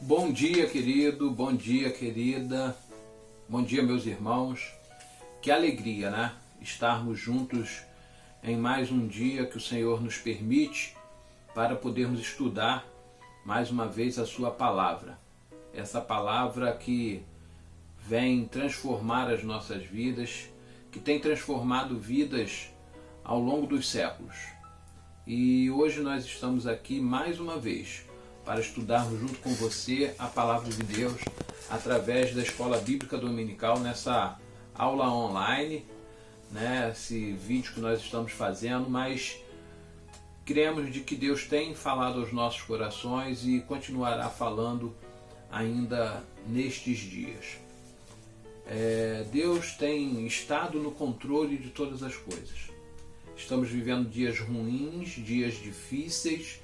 Bom dia, querido, bom dia, querida, bom dia, meus irmãos. Que alegria, né? Estarmos juntos em mais um dia que o Senhor nos permite para podermos estudar mais uma vez a sua palavra. Essa palavra que vem transformar as nossas vidas, que tem transformado vidas ao longo dos séculos. E hoje nós estamos aqui mais uma vez para estudarmos junto com você a Palavra de Deus através da Escola Bíblica Dominical, nessa aula online, né, esse vídeo que nós estamos fazendo, mas cremos de que Deus tem falado aos nossos corações e continuará falando ainda nestes dias. Deus tem estado no controle de todas as coisas. Estamos vivendo dias ruins, dias difíceis,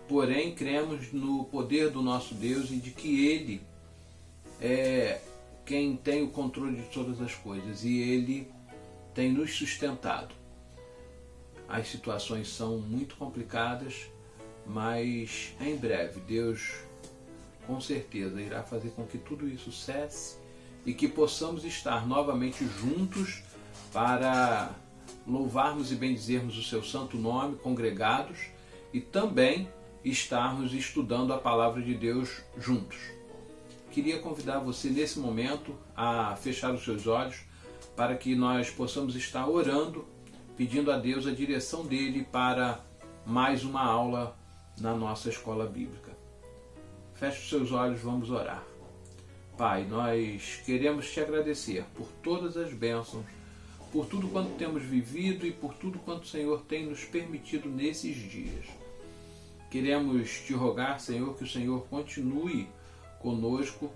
porém cremos no poder do nosso Deus e de que Ele é quem tem o controle de todas as coisas e Ele tem nos sustentado. As situações são muito complicadas, mas em breve Deus com certeza irá fazer com que tudo isso cesse e que possamos estar novamente juntos para louvarmos e bendizermos o seu santo nome, congregados, e também estarmos estudando a palavra de Deus juntos. Queria convidar você nesse momento a fechar os seus olhos para que nós possamos estar orando, pedindo a Deus a direção dele para mais uma aula na nossa escola bíblica. Feche os seus olhos, vamos orar. Pai, nós queremos te agradecer por todas as bênçãos, por tudo quanto temos vivido e por tudo quanto o Senhor tem nos permitido nesses dias. Queremos te rogar, Senhor, que o Senhor continue conosco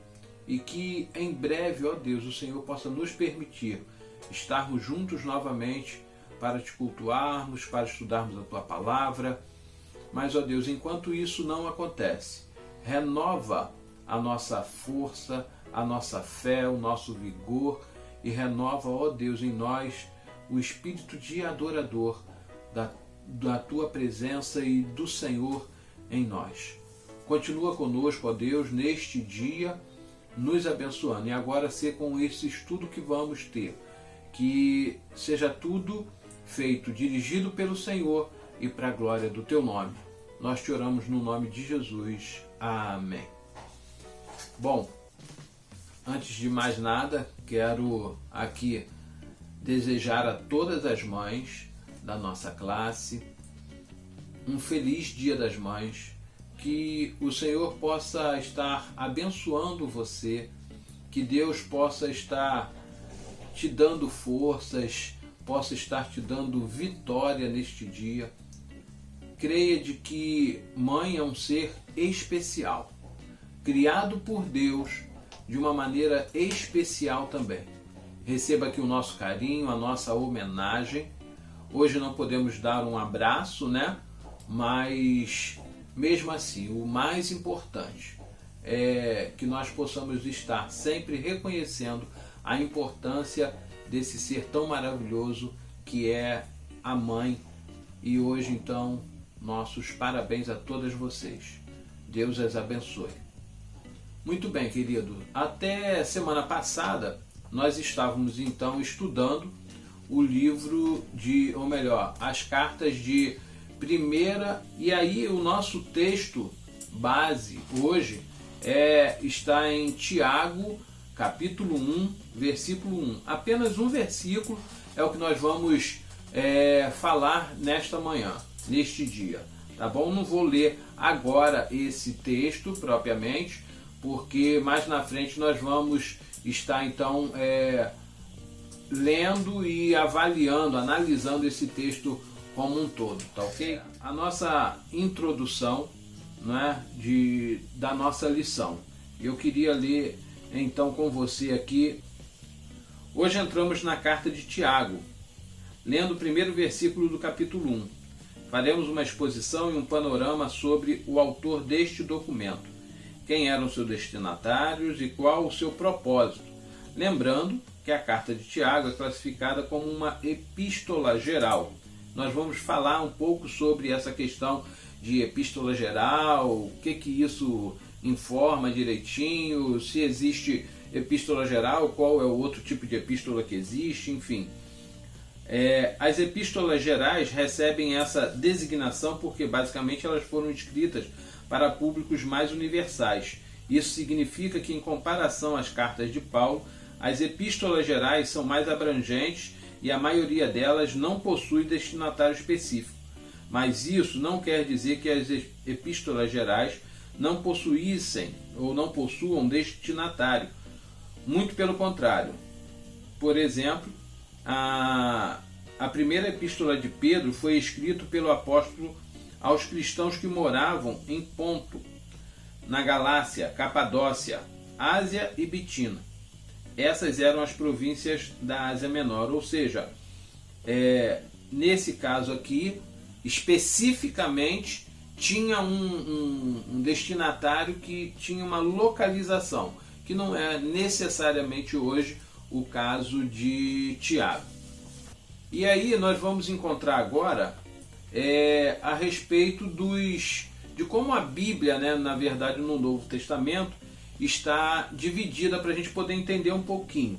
e que em breve, ó Deus, o Senhor possa nos permitir estarmos juntos novamente para te cultuarmos, para estudarmos a tua palavra. Mas, ó Deus, enquanto isso não acontece, renova a nossa força, a nossa fé, o nosso vigor e renova, ó Deus, em nós o espírito de adorador da tua presença e do Senhor em nós. Continua conosco, ó Deus, neste dia, nos abençoando. E agora ser com esse estudo que vamos ter, que seja tudo feito, dirigido pelo Senhor e para a glória do teu nome. Nós te oramos no nome de Jesus. Amém. Bom, antes de mais nada, quero aqui desejar a todas as mães da nossa classe um feliz Dia das Mães, que o Senhor possa estar abençoando você, que Deus possa estar te dando forças, possa estar te dando vitória neste dia. Creia de que mãe é um ser especial, criado por Deus de uma maneira especial também. Receba aqui o nosso carinho, a nossa homenagem. Hoje não podemos dar um abraço, né? Mas mesmo assim, o mais importante é que nós possamos estar sempre reconhecendo a importância desse ser tão maravilhoso que é a mãe. E hoje, então, nossos parabéns a todas vocês. Deus as abençoe. Muito bem, querido. Até semana passada, nós estávamos, então, estudando o livro ou melhor, as cartas de primeira, e aí o nosso texto base hoje está em Tiago, capítulo 1, versículo 1. Apenas um versículo é o que nós vamos falar nesta manhã, neste dia, tá bom? Não vou ler agora esse texto propriamente, porque mais na frente nós vamos estar então lendo e avaliando, analisando esse texto como um todo, tá ok? A nossa introdução, né, da nossa lição. Eu queria ler então com você aqui. Hoje entramos na carta de Tiago, lendo o primeiro versículo do capítulo 1. Faremos uma exposição e um panorama sobre o autor deste documento, quem eram seus destinatários e qual o seu propósito. Lembrando que a carta de Tiago é classificada como uma epístola geral. Nós vamos falar um pouco sobre essa questão de epístola geral, o que isso informa direitinho, se existe epístola geral, qual é o outro tipo de epístola que existe, enfim. As epístolas gerais recebem essa designação porque basicamente elas foram escritas para públicos mais universais. Isso significa que, em comparação às cartas de Paulo, as epístolas gerais são mais abrangentes e a maioria delas não possui destinatário específico. Mas isso não quer dizer que as epístolas gerais não possuíssem ou não possuam destinatário. Muito pelo contrário. Por exemplo, a primeira epístola de Pedro foi escrita pelo apóstolo aos cristãos que moravam em Ponto, na Galácia, Capadócia, Ásia e Bitina. Essas eram as províncias da Ásia Menor, ou seja, nesse caso aqui, especificamente, tinha um destinatário que tinha uma localização, que não é necessariamente hoje o caso de Tiago. E aí nós vamos encontrar agora a respeito de como a Bíblia, né, na verdade no Novo Testamento, está dividida para a gente poder entender um pouquinho.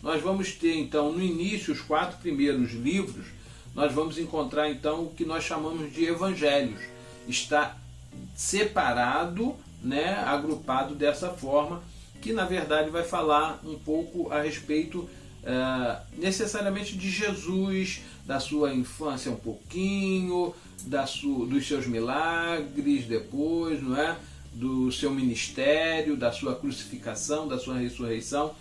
Nós vamos ter então no início os 4 primeiros livros, nós vamos encontrar então o que nós chamamos de evangelhos. Está separado, né, agrupado dessa forma, que na verdade vai falar um pouco a respeito necessariamente de Jesus, da sua infância um pouquinho, dos seus milagres depois, não é? Do seu ministério, da sua crucificação, da sua ressurreição,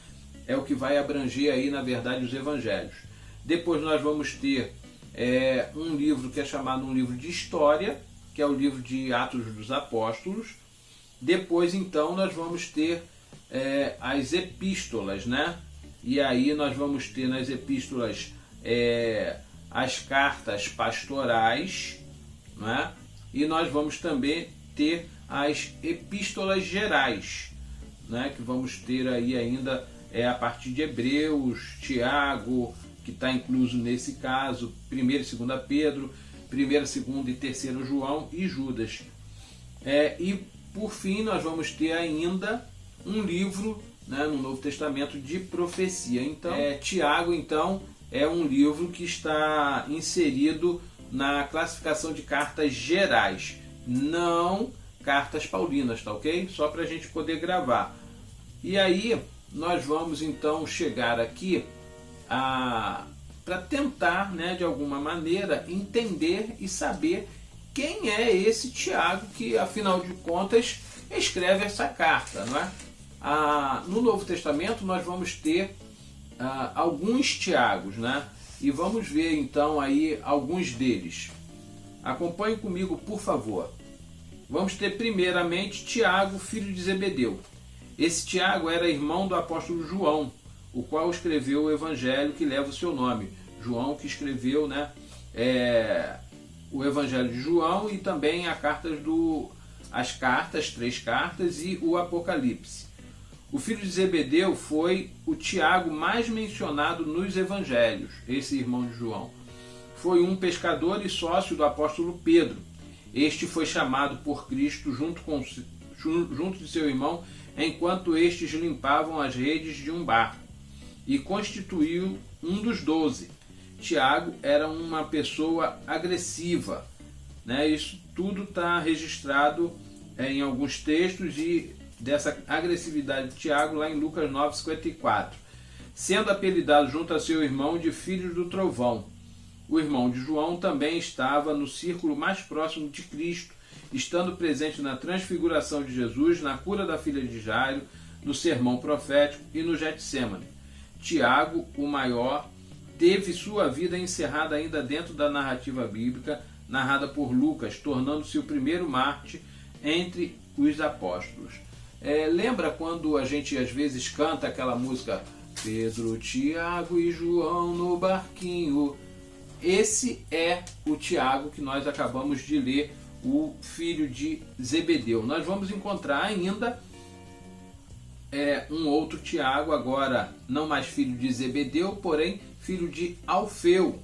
é o que vai abranger aí na verdade os evangelhos. Depois nós vamos ter um livro que é chamado um livro de história, que é o livro de Atos dos Apóstolos. Depois então nós vamos ter as epístolas, né? E aí nós vamos ter nas epístolas as cartas pastorais, né? E nós vamos também ter as epístolas gerais, né? Que vamos ter aí ainda a partir de Hebreus, Tiago, que está incluso nesse caso, 1ª e 2ª Pedro, 1ª, 2ª e 3ª João e Judas. E por fim nós vamos ter ainda um livro, né, no Novo Testamento de profecia. Então, Tiago então é um livro que está inserido na classificação de cartas gerais, não cartas paulinas, tá ok? Só para a gente poder gravar. E aí nós vamos então chegar aqui para tentar, né, de alguma maneira entender e saber quem é esse Tiago que, afinal de contas, escreve essa carta, não é? No Novo Testamento nós vamos ter alguns Tiagos, né? E vamos ver então aí alguns deles. Acompanhe comigo, por favor. Vamos ter primeiramente Tiago, filho de Zebedeu. Esse Tiago era irmão do apóstolo João, o qual escreveu o evangelho que leva o seu nome. João que escreveu, né, o evangelho de João e também as cartas, 3 cartas e o Apocalipse. O filho de Zebedeu foi o Tiago mais mencionado nos evangelhos, esse irmão de João. Foi um pescador e sócio do apóstolo Pedro. Este foi chamado por Cristo junto de seu irmão, enquanto estes limpavam as redes de um barco, e constituiu um dos 12. Tiago era uma pessoa agressiva, né? Isso tudo está registrado em alguns textos e dessa agressividade de Tiago lá em Lucas 9,54, sendo apelidado junto a seu irmão de filho do trovão. O irmão de João também estava no círculo mais próximo de Cristo, estando presente na transfiguração de Jesus, na cura da filha de Jairo, no sermão profético e no Getsêmani. Tiago, o maior, teve sua vida encerrada ainda dentro da narrativa bíblica, narrada por Lucas, tornando-se o primeiro mártir entre os apóstolos. Lembra quando a gente às vezes canta aquela música Pedro, Tiago e João no barquinho? Esse é o Tiago que nós acabamos de ler, o filho de Zebedeu. Nós vamos encontrar ainda um outro Tiago, agora não mais filho de Zebedeu, porém filho de Alfeu.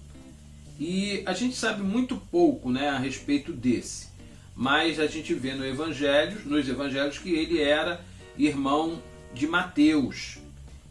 E a gente sabe muito pouco, né, a respeito desse. mas a gente vê nos evangelhos que ele era irmão de Mateus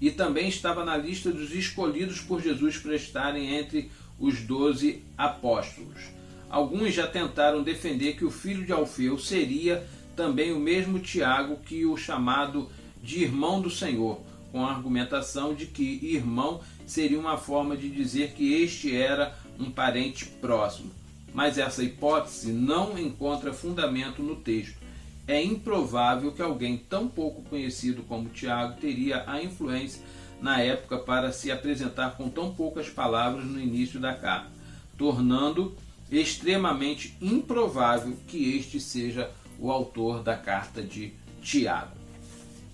e também estava na lista dos escolhidos por Jesus para estarem entre os 12 apóstolos. Alguns já tentaram defender que o filho de Alfeu seria também o mesmo Tiago que o chamado de irmão do Senhor, com a argumentação de que irmão seria uma forma de dizer que este era um parente próximo. Mas essa hipótese não encontra fundamento no texto. É improvável que alguém tão pouco conhecido como Tiago teria a influência na época para se apresentar com tão poucas palavras no início da carta, tornando extremamente improvável que este seja o autor da carta de Tiago.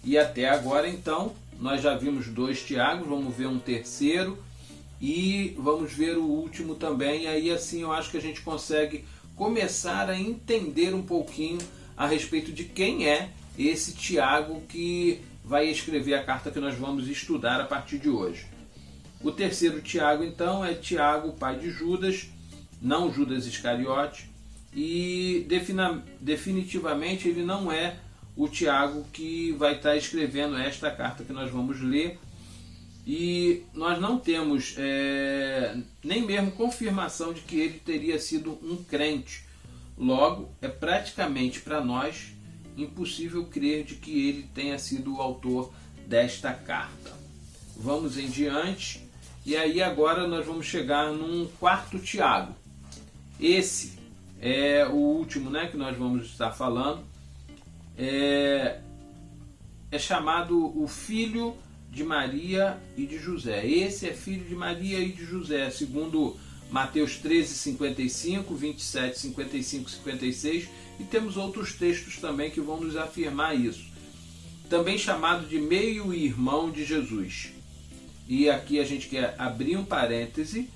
E até agora, então, nós já vimos 2 Tiagos, vamos ver um terceiro e vamos ver o último também. E aí assim eu acho que a gente consegue começar a entender um pouquinho a respeito de quem é esse Tiago que vai escrever a carta que nós vamos estudar a partir de hoje. O terceiro Tiago, então, é Tiago, pai de Judas, não Judas Iscariote, e definitivamente ele não é o Tiago que vai estar escrevendo esta carta que nós vamos ler, e nós não temos nem mesmo confirmação de que ele teria sido um crente. Logo, é praticamente para nós impossível crer de que ele tenha sido o autor desta carta. Vamos em diante, e aí agora nós vamos chegar num quarto Tiago. Esse é o último, que nós vamos estar falando. É chamado o filho de Maria e de José. Esse é filho de Maria e de José, segundo Mateus 13, 55, 27, 55, 56, e temos outros textos também que vão nos afirmar isso. Também chamado de meio-irmão de Jesus. E aqui a gente quer abrir um parêntese,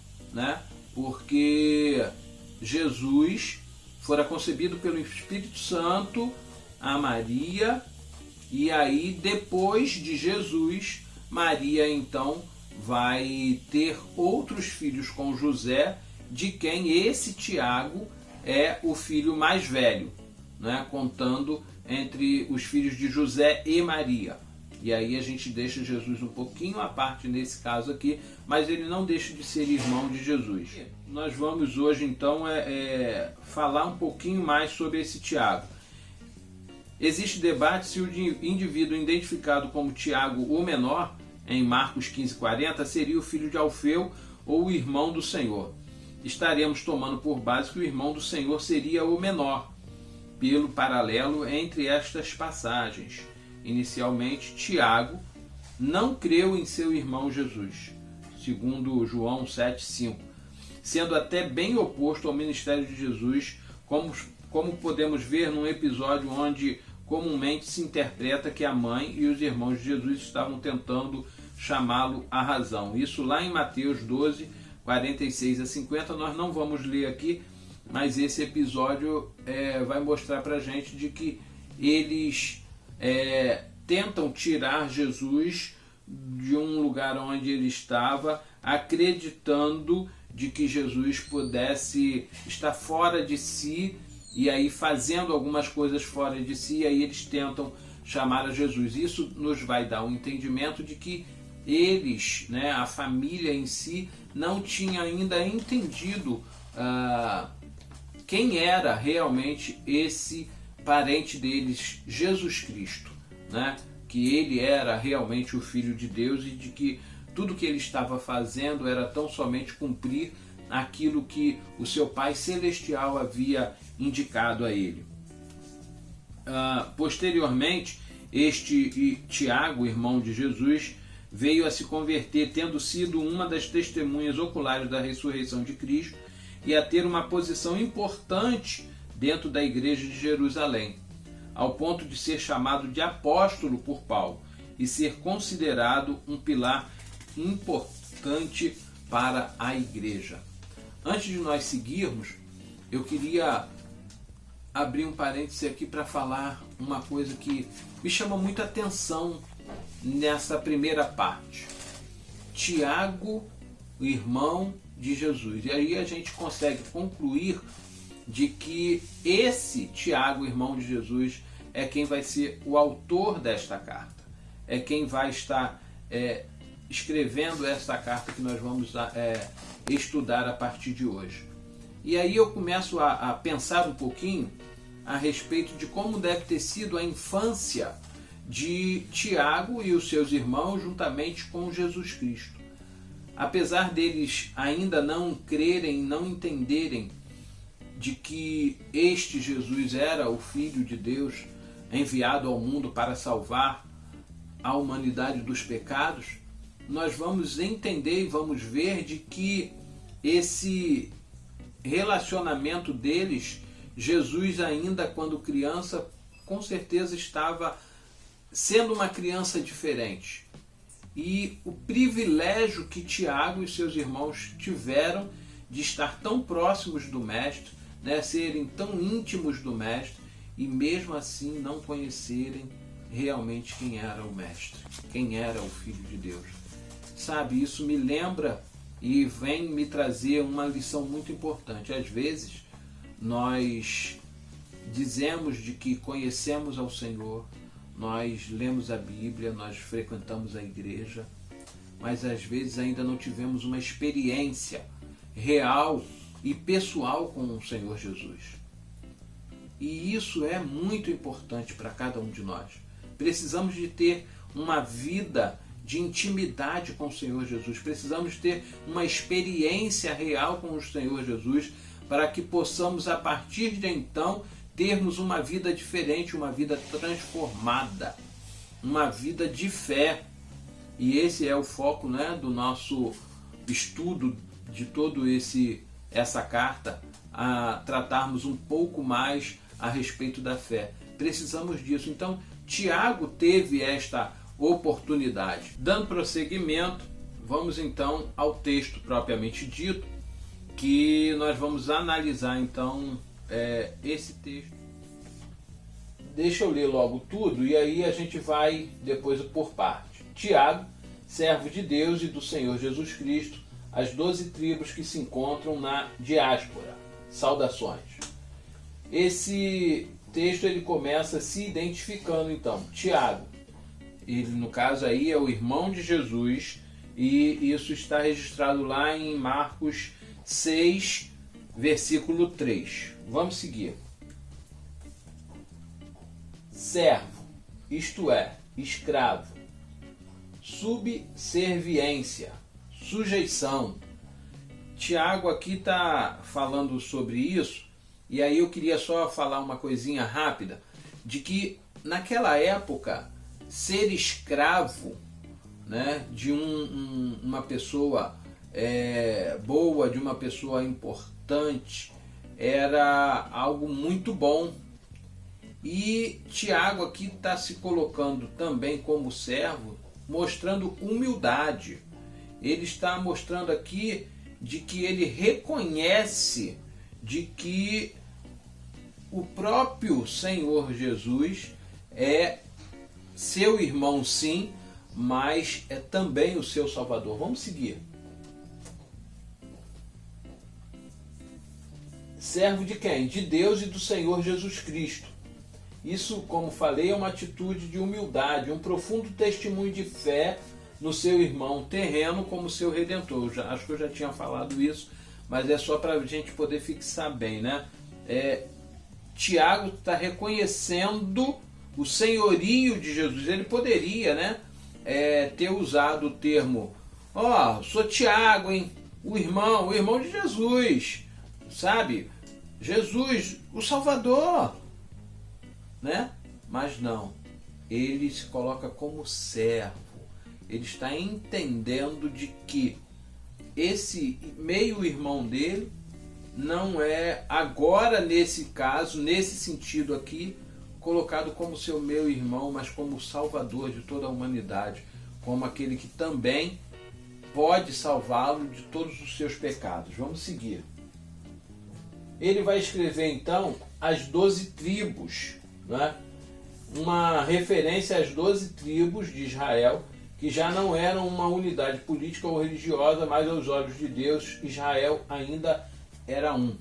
porque Jesus fora concebido pelo Espírito Santo a Maria, e aí depois de Jesus, Maria então vai ter outros filhos com José, de quem esse Tiago é o filho mais velho, contando entre os filhos de José e Maria. E aí a gente deixa Jesus um pouquinho à parte nesse caso aqui, mas ele não deixa de ser irmão de Jesus. Nós vamos hoje então falar um pouquinho mais sobre esse Tiago. Existe debate se o indivíduo identificado como Tiago o menor, em Marcos 15:40, seria o filho de Alfeu ou o irmão do Senhor. Estaremos tomando por base que o irmão do Senhor seria o menor, pelo paralelo entre estas passagens. Inicialmente, Tiago não creu em seu irmão Jesus, segundo João 7,5, sendo até bem oposto ao ministério de Jesus, como podemos ver num episódio onde comumente se interpreta que a mãe e os irmãos de Jesus estavam tentando chamá-lo à razão. Isso lá em Mateus 12, 46 a 50, nós não vamos ler aqui, mas esse episódio vai mostrar para a gente de que eles tentam tirar Jesus de um lugar onde ele estava, acreditando de que Jesus pudesse estar fora de si, e aí fazendo algumas coisas fora de si, e aí eles tentam chamar a Jesus. Isso nos vai dar um entendimento de que eles, a família em si, não tinha ainda entendido quem era realmente esse parente deles, Jesus Cristo, que ele era realmente o Filho de Deus e de que tudo que ele estava fazendo era tão somente cumprir aquilo que o seu Pai Celestial havia indicado a ele. Posteriormente, este Tiago, irmão de Jesus, veio a se converter, tendo sido uma das testemunhas oculares da ressurreição de Cristo e a ter uma posição importante dentro da igreja de Jerusalém, ao ponto de ser chamado de apóstolo por Paulo e ser considerado um pilar importante para a igreja. Antes de nós seguirmos, eu queria abrir um parêntese aqui para falar uma coisa que me chama muita atenção nessa primeira parte. Tiago, o irmão de Jesus. E aí a gente consegue concluir de que esse Tiago, irmão de Jesus, é quem vai ser o autor desta carta, é quem vai estar escrevendo esta carta que nós vamos estudar a partir de hoje. E aí eu começo a pensar um pouquinho a respeito de como deve ter sido a infância de Tiago e os seus irmãos juntamente com Jesus Cristo. Apesar deles ainda não crerem, não entenderem de que este Jesus era o Filho de Deus enviado ao mundo para salvar a humanidade dos pecados, nós vamos entender e vamos ver de que esse relacionamento deles, Jesus ainda quando criança, com certeza estava sendo uma criança diferente. E o privilégio que Tiago e seus irmãos tiveram de estar tão próximos do Mestre, né, serem tão íntimos do Mestre e mesmo assim não conhecerem realmente quem era o Mestre, quem era o Filho de Deus. Sabe, isso me lembra e vem me trazer uma lição muito importante. Às vezes nós dizemos de que conhecemos ao Senhor, nós lemos a Bíblia, nós frequentamos a igreja, mas às vezes ainda não tivemos uma experiência real e pessoal com o Senhor Jesus. E isso é muito importante para cada um de nós. Precisamos de ter uma vida de intimidade com o Senhor Jesus. Precisamos ter uma experiência real com o Senhor Jesus para que possamos, a partir de então, termos uma vida diferente, uma vida transformada, uma vida de fé. E esse é o foco, né, do nosso estudo de todo essa carta, a tratarmos um pouco mais a respeito da fé. Precisamos disso. Então, Tiago teve esta oportunidade. Dando prosseguimento, vamos então ao texto propriamente dito, que nós vamos analisar então esse texto. Deixa eu ler logo tudo e aí a gente vai depois por parte. Tiago, servo de Deus e do Senhor Jesus Cristo, as 12 tribos que se encontram na diáspora. Saudações. Esse texto ele começa se identificando então. Tiago, ele no caso aí é o irmão de Jesus, e isso está registrado lá em Marcos 6, versículo 3. Vamos seguir. Servo, isto é, escravo. Subserviência, sujeição. Tiago aqui está falando sobre isso, e aí eu queria só falar uma coisinha rápida, de que naquela época, ser escravo, né, de uma pessoa boa, de uma pessoa importante, era algo muito bom. E Tiago aqui está se colocando também como servo, mostrando humildade. Ele está mostrando aqui de que ele reconhece de que o próprio Senhor Jesus é seu irmão, sim, mas é também o seu Salvador. Vamos seguir. Servo de quem? De Deus e do Senhor Jesus Cristo. Isso, como falei, é uma atitude de humildade, um profundo testemunho de fé no seu irmão terreno como seu Redentor. Acho que eu já tinha falado isso, mas é só para a gente poder fixar bem, né? Tiago está reconhecendo o senhorio de Jesus. Ele poderia, né, ter usado o termo, sou Tiago, hein? O irmão de Jesus, sabe? Jesus, o Salvador, né? Mas não, ele se coloca como servo. Ele está entendendo de que esse meio-irmão dele não é agora, nesse caso, nesse sentido aqui, colocado como seu meio-irmão, mas como o salvador de toda a humanidade, como aquele que também pode salvá-lo de todos os seus pecados. Vamos seguir. Ele vai escrever então as 12 tribos, né? Uma referência às 12 tribos de Israel, que já não eram uma unidade política ou religiosa, mas aos olhos de Deus, Israel ainda era um.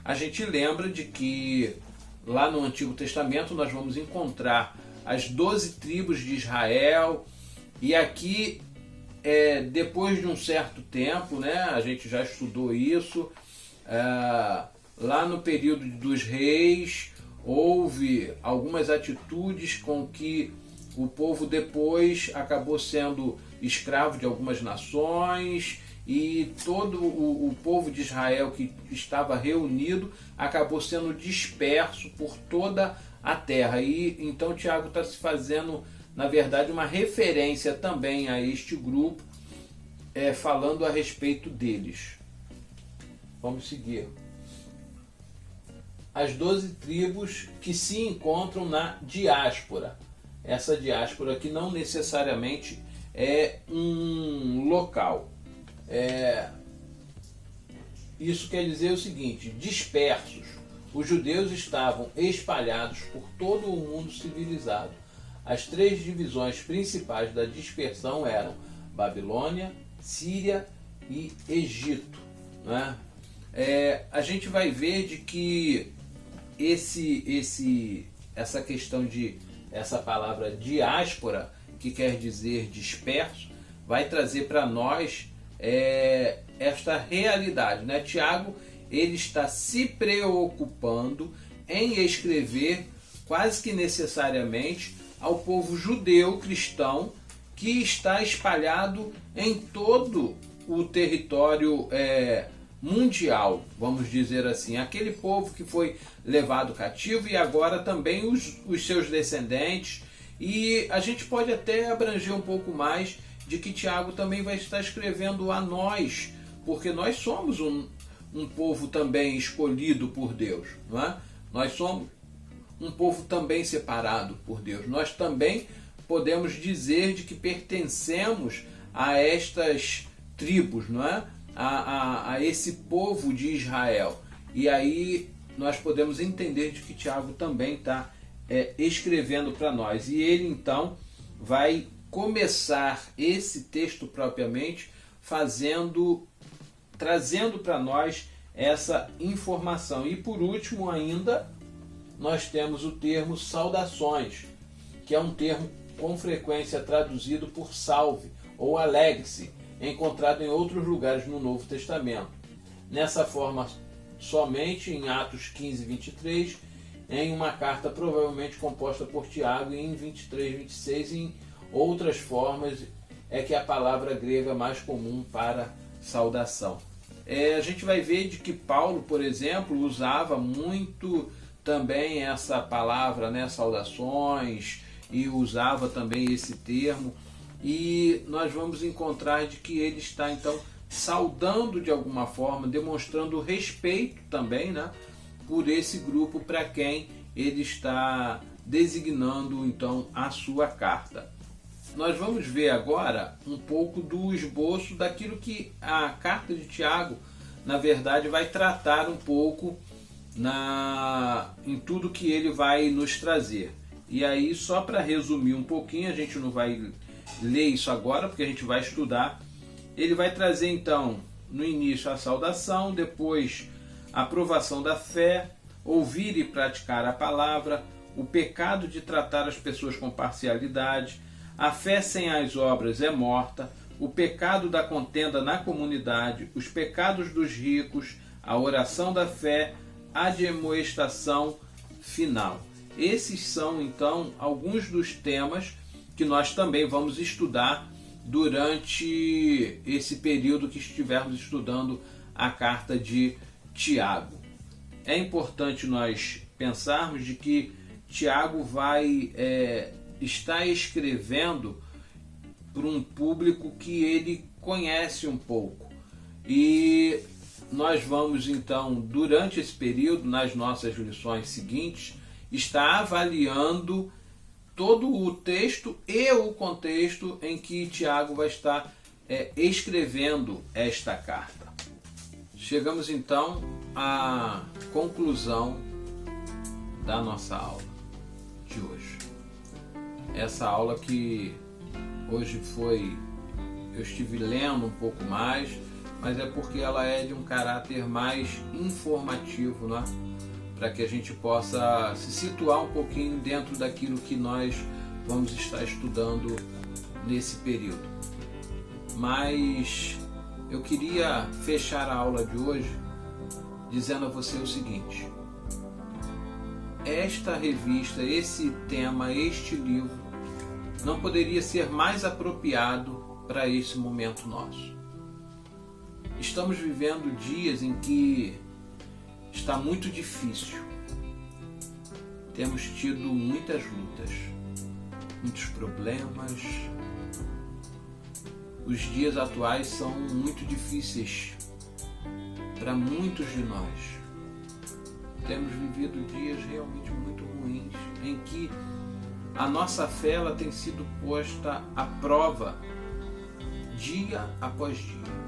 a gente lembra de que lá no Antigo Testamento nós vamos encontrar as 12 tribos de Israel, e aqui, depois de um certo tempo, né, a gente já estudou isso, lá no período dos reis, houve algumas atitudes com que o povo depois acabou sendo escravo de algumas nações, e todo o povo de Israel que estava reunido acabou sendo disperso por toda a terra. E então Tiago está se fazendo, na verdade, uma referência também a este grupo, falando a respeito deles. Vamos seguir. As 12 tribos que se encontram na diáspora. Essa diáspora que não necessariamente é um local. Isso quer dizer o seguinte: dispersos. Os judeus estavam espalhados por todo o mundo civilizado. As 3 divisões principais da dispersão eram Babilônia, Síria e Egito, né? A gente vai ver de que essa questão de essa palavra diáspora, que quer dizer disperso, vai trazer para nós esta realidade, né? Tiago, ele está se preocupando em escrever quase que necessariamente ao povo judeu cristão que está espalhado em todo o território mundial, vamos dizer assim, aquele povo que foi levado cativo e agora também os seus descendentes. E a gente pode até abranger um pouco mais de que Tiago também vai estar escrevendo a nós, porque nós somos um povo também escolhido por Deus, não é? Nós somos um povo também separado por Deus. Nós também podemos dizer de que pertencemos a estas tribos, não é? A esse povo de Israel. E aí nós podemos entender de que Tiago também está escrevendo para nós. E ele então vai começar esse texto propriamente trazendo para nós essa informação. E por último ainda, nós temos o termo saudações, que é um termo com frequência traduzido por salve ou alegre-se, encontrado em outros lugares no Novo Testamento. Nessa forma, somente em Atos 15, 23, em uma carta provavelmente composta por Tiago, e em 23, 26, em outras formas é que a palavra grega mais comum para saudação. A gente vai ver de que Paulo, por exemplo, usava muito também essa palavra, né, saudações, e usava também esse termo, e nós vamos encontrar de que ele está então saudando de alguma forma, demonstrando respeito também, né, por esse grupo para quem ele está designando então a sua carta. Nós vamos ver agora um pouco do esboço daquilo que a carta de Tiago, na verdade, vai tratar um pouco em tudo que ele vai nos trazer. E aí, só para resumir um pouquinho, a gente não vai ler isso agora, porque a gente vai estudar. Ele vai trazer então, no início, a saudação, depois a aprovação da fé, ouvir e praticar a palavra, o pecado de tratar as pessoas com parcialidade, a fé sem as obras é morta, o pecado da contenda na comunidade, os pecados dos ricos, a oração da fé, a admoestação final. Esses são, então, alguns dos temas que nós também vamos estudar durante esse período que estivermos estudando a carta de Tiago. É importante nós pensarmos de que Tiago vai estar escrevendo para um público que ele conhece um pouco. E nós vamos então, durante esse período, nas nossas lições seguintes, estar avaliando todo o texto e o contexto em que Tiago vai estar escrevendo esta carta. Chegamos então à conclusão da nossa aula de hoje. Essa aula que hoje eu estive lendo um pouco mais, mas é porque ela é de um caráter mais informativo, né? Para que a gente possa se situar um pouquinho dentro daquilo que nós vamos estar estudando nesse período. Mas eu queria fechar a aula de hoje dizendo a você o seguinte: esta revista, esse tema, este livro não poderia ser mais apropriado para esse momento nosso. Estamos vivendo dias em que está muito difícil. Temos tido muitas lutas, muitos problemas. Os dias atuais são muito difíceis para muitos de nós. Temos vivido dias realmente muito ruins, em que a nossa fé ela tem sido posta à prova dia após dia.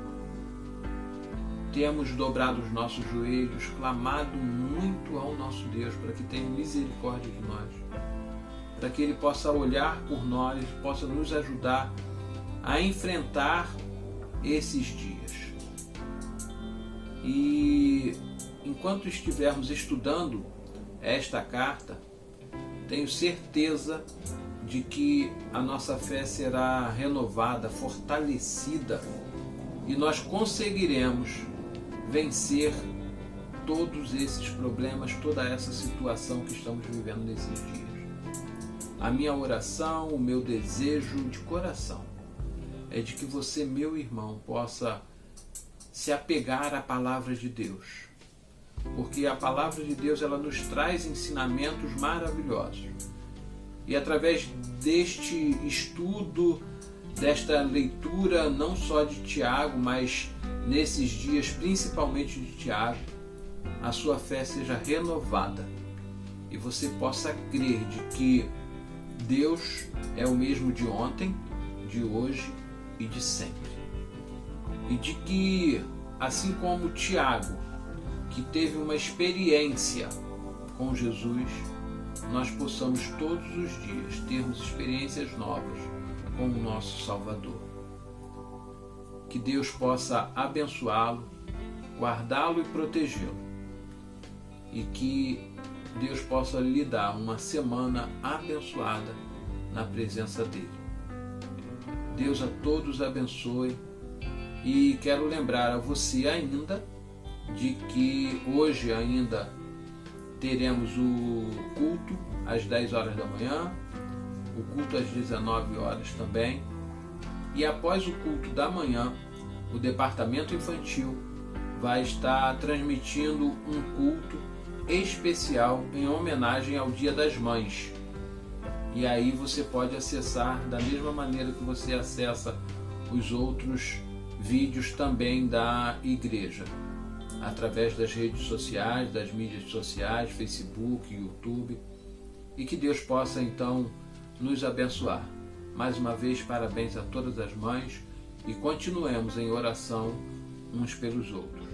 Temos dobrado os nossos joelhos, clamado muito ao nosso Deus para que tenha misericórdia de nós, para que Ele possa olhar por nós, possa nos ajudar a enfrentar esses dias. E enquanto estivermos estudando esta carta, tenho certeza de que a nossa fé será renovada, fortalecida, e nós conseguiremos vencer todos esses problemas, toda essa situação que estamos vivendo nesses dias. A minha oração, o meu desejo de coração é de que você, meu irmão, possa se apegar à palavra de Deus, porque a palavra de Deus ela nos traz ensinamentos maravilhosos. E através deste estudo, desta leitura, não só de Tiago, mas nesses dias principalmente de Tiago, a sua fé seja renovada e você possa crer de que Deus é o mesmo de ontem, de hoje e de sempre. E de que, assim como Tiago, que teve uma experiência com Jesus, nós possamos todos os dias termos experiências novas com o nosso Salvador. Que Deus possa abençoá-lo, guardá-lo e protegê-lo. E que Deus possa lhe dar uma semana abençoada na presença dele. Deus a todos abençoe. E quero lembrar a você ainda de que hoje ainda teremos o culto às 10 horas da manhã, o culto às 19 horas também, e após o culto da manhã, o departamento infantil vai estar transmitindo um culto especial em homenagem ao Dia das Mães. E aí você pode acessar da mesma maneira que você acessa os outros vídeos também da igreja, através das redes sociais, das mídias sociais, Facebook, YouTube, e que Deus possa então nos abençoar. Mais uma vez, parabéns a todas as mães e continuemos em oração uns pelos outros.